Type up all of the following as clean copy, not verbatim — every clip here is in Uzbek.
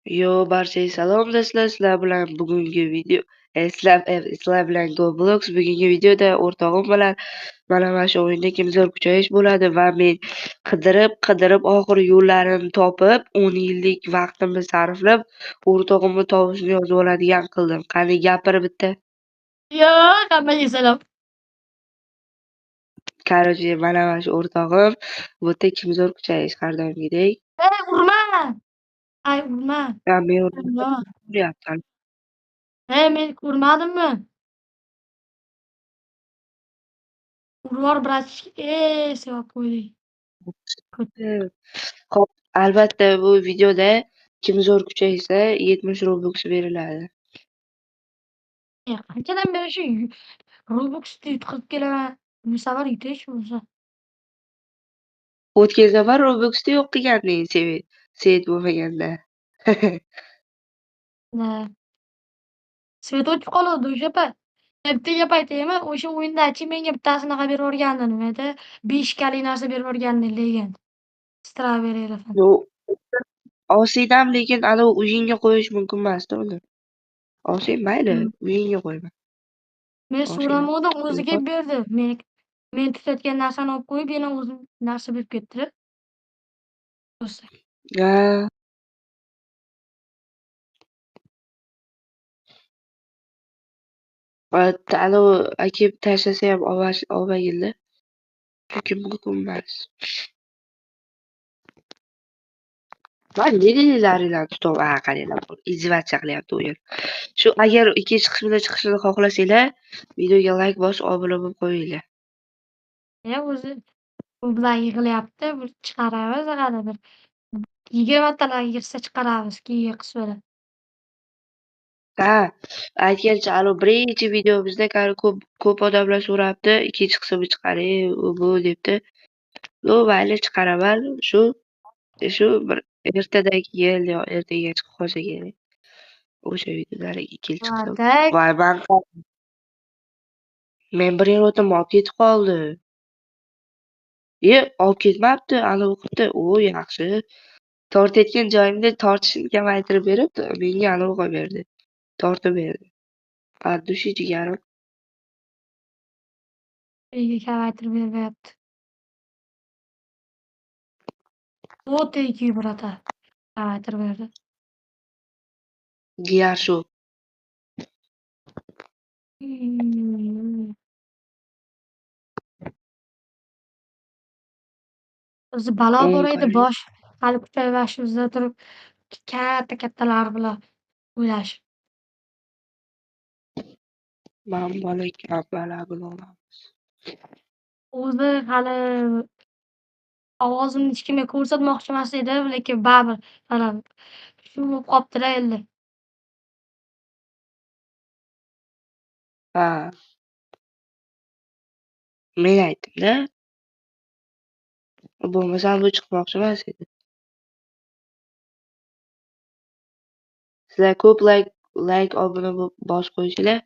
Yo, barchaga salom do'stlar. Sizlar bilan bugungi video sizlar bilan GoBlox bugungi videoda o'rtog'im bilan mana shu o'yinda kimzor kuchayish bo'ladi va men qidirib oxiri yo'llarini topib 10 yillik vaqtimni sarflab o'rtog'imni tovushini yozib oladigan qildim. Qani gapir bitta. Yo'q, hammaga salom. Короче, mana shu o'rtog'im bu yerda kimzor kuchayish har doimgidek. Urma! Ay, urma. Men Urma. uryapman. Men urmadimmi? Urvor, bratishka. Sevib qo'ydik. Hop, albatta bu videoda kim zo'r kuchaysa 70 Robux beriladi. Qanchadan beri shu Robux'ni yutqazib kelaman. Bu safar yutish bo'lsa. O'tgan safar Robux'ni yo'q qilganding Svet bo'lmaganda. Svet o'chib qoluvdi o'sha payt. Ertaga paytimi o'sha o'yindachi menga bittasi anaqa berib yuborgandi, nima edi? 5 kali narsa berib yuborgandi legend. Strawberry elephant. Osiydan lekin anavi uyingga qo'yish mumkin emasda uni. Osiy mayli, uyingga qo'yma. Men so'ramadim, o'ziga Yo'q. berdi. Men tutayotgan narsani olib qo'yib, yana o'zi narsa berib ketdi. Ha. Anavi aka tashlasa ham olmagilda. Chunki mumkin emas. Ben nerelerinden tutup qaranglar, izdivotcha qilyapti o'yin. Shu agar ikkinchi qismida chiqishini xohlasanglar, videoga like bosib, obuna bo'lib qo'yinglar. O'zi u bilan yig'layapti, bir chiqaramiz hali bir 20 talar yig'sa chiqaramiz keyingi qismida. Ha, aytgancha birinchi videomizda ko'p odamlar so'rabdi, ikkinchi qismini chiqaring, u bu debdi. Mayli chiqaraman, shu bir ertadan keyin yo ertaga chiqib qolsa kerak. O'sha videolar ikkinchi qism. Voy, men bir yerotim olib ketib qoldi. Olib ketmabdi, anavi qilibdi. Yaxshi. Tortayotgan joyimda tortishni kamaytirib berib, menga anavi qo'yib berdi. Tortib berdi. Dushi jigarim. Menga kamaytirib bermayapti. Thank you, brother. Kamaytirib berdi. Giyashu. O'zi balo bo'lmaydi, bosh hali kuchayvashimizda turib kattalar bilan o'ylash. Men bola bala bo'lamiz. O'zi hali ovozimni hech kimga ko'rsatmoqchi emas edim, lekin baribir mana shu bo'lib qolibdi-da endi. Ha. Men aytdim-da. Bo'lmasa bu chiqmoqchi emas edi. Sizlar ko'p like obuna bosib qo'yinglar.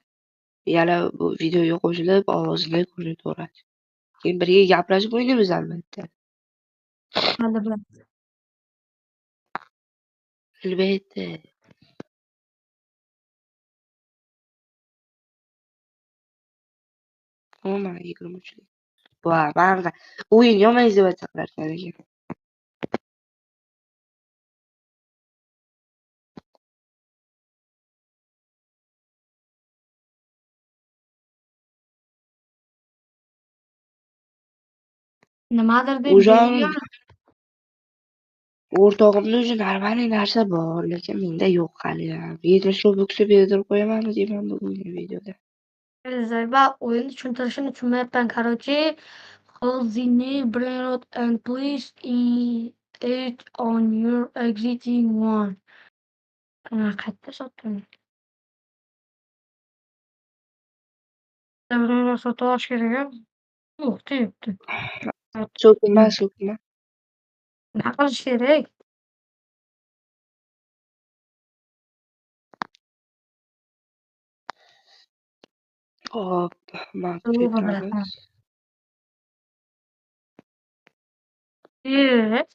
Yana bu videoga qo'shilib ovozini ko'rsaveradi. Keyin birga gaplashib o'ynaymiz albatta. Albatta. Mana 23. Voy, mana o'yin yomon izdivotcha qilarkan ekan. Nimadir deb bergan. O'rtog'imda o'zi normalniy narsa bor, lekin menda yo'q hali. 70 Robuxni berdirib qo'yamanmi deyman bugungi videoda. Va o'yinni tushuntirishini tushunmayapman. Короче, hold the new brain and place it on your exiting one. Qayerda sotdim? Birovlar sotib olish kerak-a? Yo'q, deyapti. So'kma. Nima qilish kerak? Hop, ketamiz.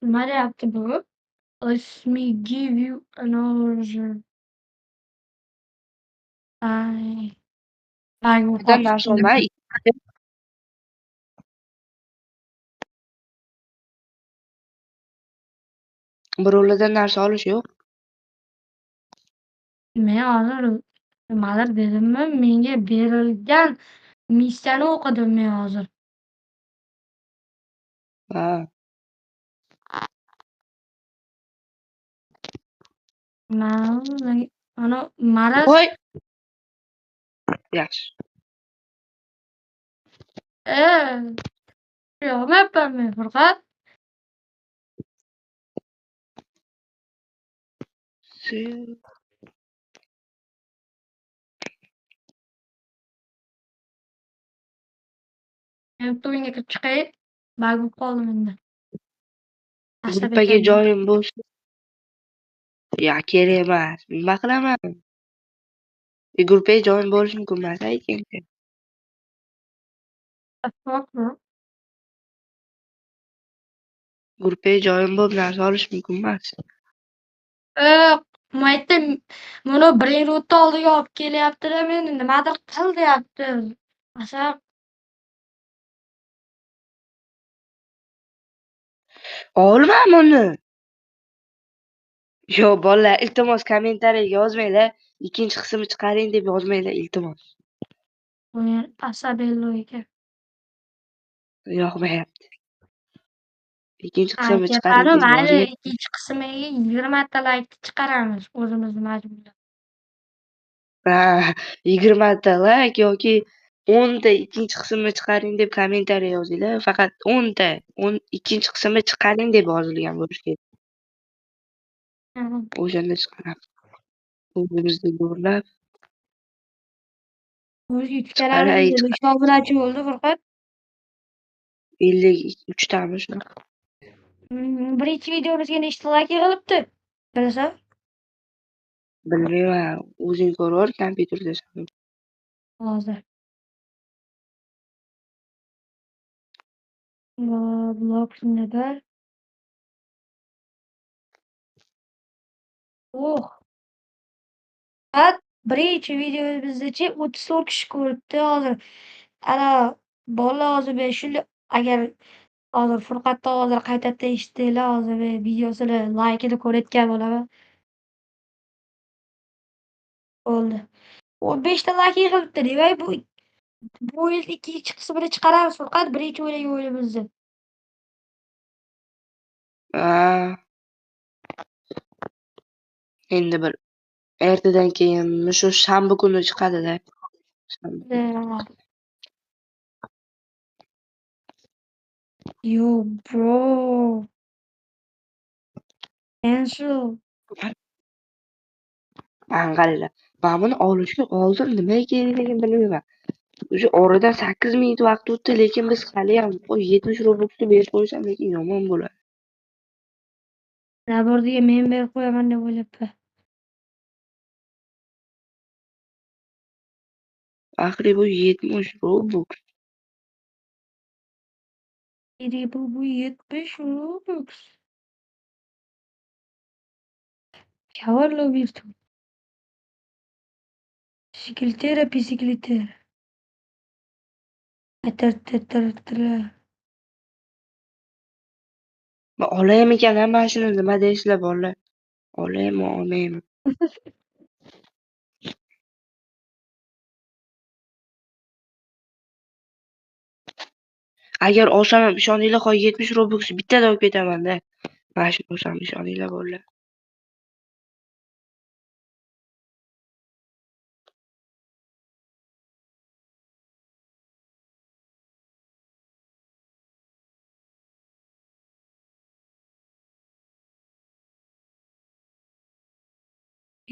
Nima deyapti bu? Let me give you an order. I will Birdan pop narsa olmay, birovlardan narsa olish yo'q. Men hozir nimadir dedimmi? Menga berilgan missiyani o'qidim men hozir. Ha, Mana maraz voy, yaxshi. yig'mayapman men Furqat. Men to'yingga kirib chiqay. Bag bo'lib qoldim endi. Tashlab Gruppaga aytaman. joyim bo'lsa, kerak emas. Nima qilaman? Gruppaga joyim bo'lish mumkin emas ekan. Fuck bro. Gruppaga joyim bo'lib narsa olish mumkin emas. Mayda buni 1 minutda oldiga olib kelyapti-da, meni nimadir qil deyapti. Asab Olmam uni. Yo bolalar, iltimos kommentariyaga yozmanglar. Ikkinchi qismini chiqaring deb yozmanglar, iltimos. o'yin asabelloyga. Yoqmayapti. Ikkinchi qismini chiqaring Qani deb mayli, yozmang. ikkinchi qismiga 20 ta layk chiqaramiz o'zimizni majburlab. Ha, 20 ta layk yoki 10 ta ikkinchi qismini chiqaring deb kommentariya yozinglar. Faqat 10 ta, ikkinchi qismini chiqaring deb yozilgan bo'lishi kerak. O'shanda chiqaramiz. O'zimizni zo'rlab O'zi yutganamiz chiqaray, necha obunachi bo'ldi Furqat? 53 tami shunaqa. Birinchi videomizga nechta layk yig'ilibdi? Bilasan? Bilmayman, o'zing ko'rib kompyuterda. Hozir. Blok nima? Birinchi videomizdachi 34 kishi ko'ribdi hozir. Ana bolalar hozir men shunday agar hozir Furqatni hozir qaytadan eshitsanglar hozir men videosini laykini ko'rayotgan bo'laman. Bo'ldi. 15 ta layk yig'ilibdi. Demak bu yil ikkinchi qismini chiqaramiz Furqat birinchi o'yinimizni. Endi bir ertadan keyin shu shanba kuni chiqadi-da. Yo bro. Cancel. Qaranglar. Men buni olishga oldin nima kerakligini bilmayman. O'sha oradan 8 minut vaqt o'tdi, lekin biz haliyam 70 Robuxni berib qo'ysam lekin yomon bo'ladi. Labordiga men berib qo'yaman deb o'ylabman. Axir bu 70 Robux. Bu 70 Robux. Cavallo virtu. Bicicleta. Men olaymikan mana shuni nima deysizlar bolalar? Olaymi, olmaymi? Agar olsam ham ishoninglar, 70 Robux bittada olib ketaman-da. Mana shuni olsam ishoninglar bolalar.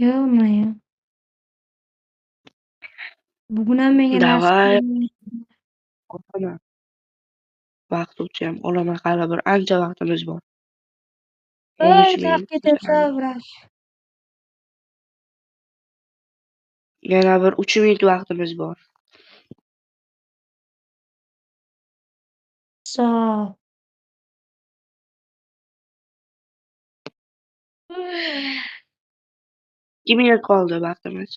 Ё-моё. Bugun ham menga nasib Davay, qildi. olaman. Vaqt o'tsa-ham olaman, hali bir ancha vaqtimiz bor. 13 Naq minut. ketyapsan, vrach. Yana bir 3 minut vaqtimiz bor. So. 2 minut qoldi vaqtimiz.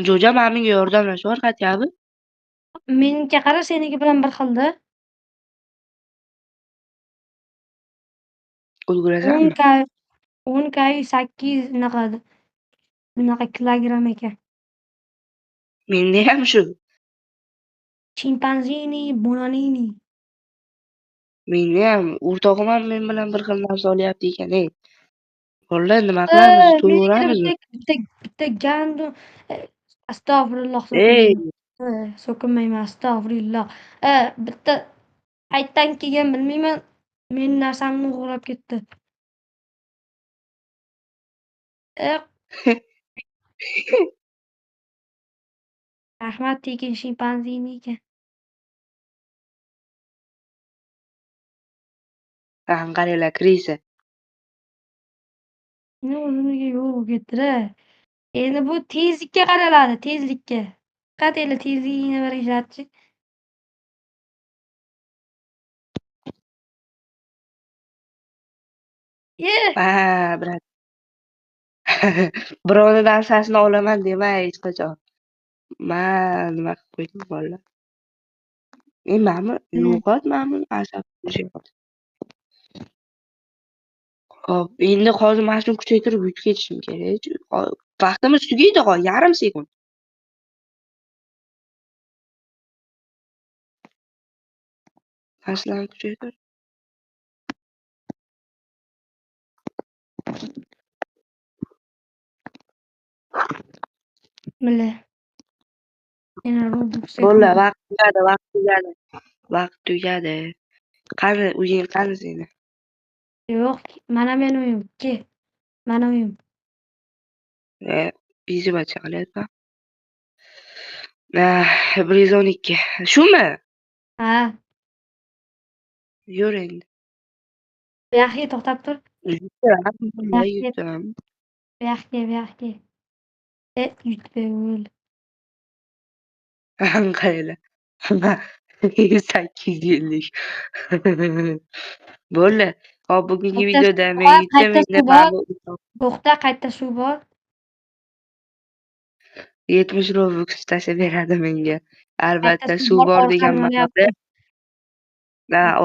Jo'ja mana menga yordamlash o'rgatyapti. Meniki qara, seniki bilan bir xilda. Ulgurasanmi? 10 kg 8 bunaqa kilogramm ekan. Mendayam shu. Chimpanzini, bonanini. Mendayam o'rtog'im ham men bilan bir xil narsa olyapti ekan-ey. Bolalar nima qilamiz? Menikida Tutaveramizmi? bitta gandum astag'firulloh Ey, so'kinmayman. So'kinmayman, astag'firulloh. Bitta qayerdan kelgan bilmayman, meni narsamni o'g'irlab ketdi. Rahmat tekin shimpanzini ekan. qaranglar kirisa. Meni o'zimizga yo'q bo'lib ketdi-da. Endi bu tezlikka qaraladi, tezlikka. Qanday tezligini bir ishlatchi. Ha, brat. Birovni narsasini olaman dema hech qachon. Nima qilib qo'ydim bolalar. Manmi? Yo'qot manmi asab qo'shyapti. Hop, endi hozir mana shuni kuchaytirib yutib ketishim kerak. Vaqtimiz tugaydi, yarim sekund. Aslan kuchaytir. Bila. Yana Robloxga Bolalar, vaqt tugadi. Vaqt tugadi. Qani, uying qani seni? yo'q, mana men uyim. Ke. Mana uyim. Bizi bacha qilyapman. 112. Shumi? Ha, Yur endi. bu yoqqa to'xtab tur. Yutdim. Bu yoqqa. Yutib o'l. Qaranglar. 850. Bo'ldi. Hop, bugungi Qayerda videoda suv men bor? yutdim Qayerda endi suv bor? To'xta, qayerda suv bor? 70 Robux tashlab beradi menga. Qayerda Albatta suv suv bor? bor degan Orqani ma'noda. yonyapti.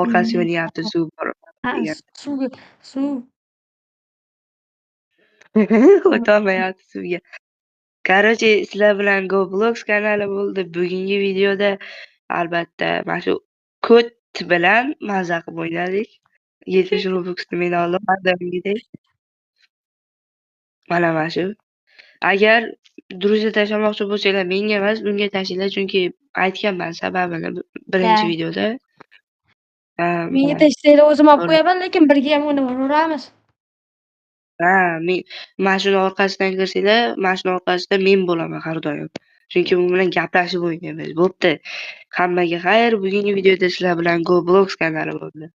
Orqasi yonyapti suv bor Ha, degan. suv. O'tolmayapti suvga. Короче, sizlar bilan GoBlox kanali bo'ldi. Bugungi videoda albatta mana shu kod bilan maza qilib o'ynadik. 70 Robuxni men oldim qadimgidek. Mana shu. Agar druziya tashlamoqchi bo'lsanglar menga emas, bunga tashlanglar, chunki aytganman sababini birinchi videoda. Menga tashlanglar, o'zim olib Bo'ldi. qo'yaman, lekin birga ham o'ynaveramiz. Mana shuni orqasidan kirsanglar, mana shuni orqasida men bo'laman har doim. Chunki u bilan gaplashib o'ynaymiz. Bo'pti. Hammaga xayr. Bugungi videoda sizlar bilan GoBlox kanali bo'ldi.